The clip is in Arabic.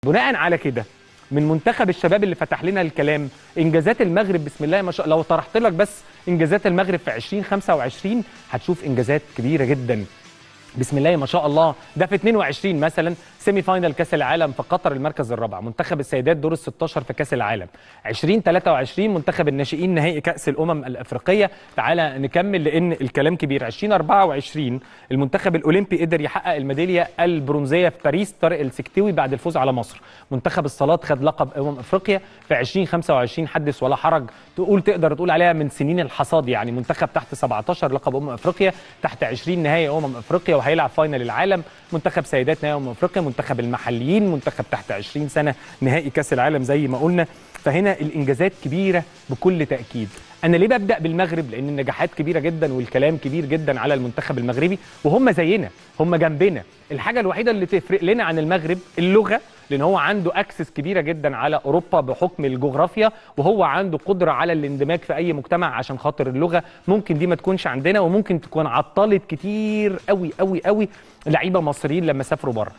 بناء على كده من منتخب الشباب اللي فتح لنا الكلام، انجازات المغرب بسم الله ما شاء الله. لو طرحت لك بس انجازات المغرب في 2025 هتشوف انجازات كبيره جدا بسم الله ما شاء الله. ده في 22 مثلا سيمي فاينال كاس العالم في قطر المركز الرابع، منتخب السيدات دور ال 16 في كاس العالم، 2023 منتخب الناشئين نهائي كاس الامم الافريقيه. تعالى نكمل لان الكلام كبير. 2024 المنتخب الاولمبي قدر يحقق الميداليه البرونزيه في باريس، طارق السكتوي بعد الفوز على مصر. منتخب الصالات خد لقب افريقيا في 2025، حدث ولا حرج، تقدر تقول عليها من سنين الحصاد. يعني منتخب تحت 17 لقب افريقيا، تحت 20 نهائي افريقيا وهيلعب فاينل العالم، منتخب سيدات نهائي افريقيا، منتخب المحليين، منتخب تحت 20 سنه نهائي كاس العالم زي ما قلنا. فهنا الانجازات كبيره بكل تاكيد. انا ليه ببدا بالمغرب؟ لان النجاحات كبيره جدا والكلام كبير جدا على المنتخب المغربي، وهم زينا، هم جنبنا. الحاجه الوحيده اللي تفرق لنا عن المغرب اللغه، لان هو عنده اكسس كبيره جدا على اوروبا بحكم الجغرافيا، وهو عنده قدره على الاندماج في اي مجتمع عشان خاطر اللغه. ممكن دي ما تكونش عندنا، وممكن تكون عطلت كتير قوي قوي قوي لعيبه مصريين لما سافروا بره.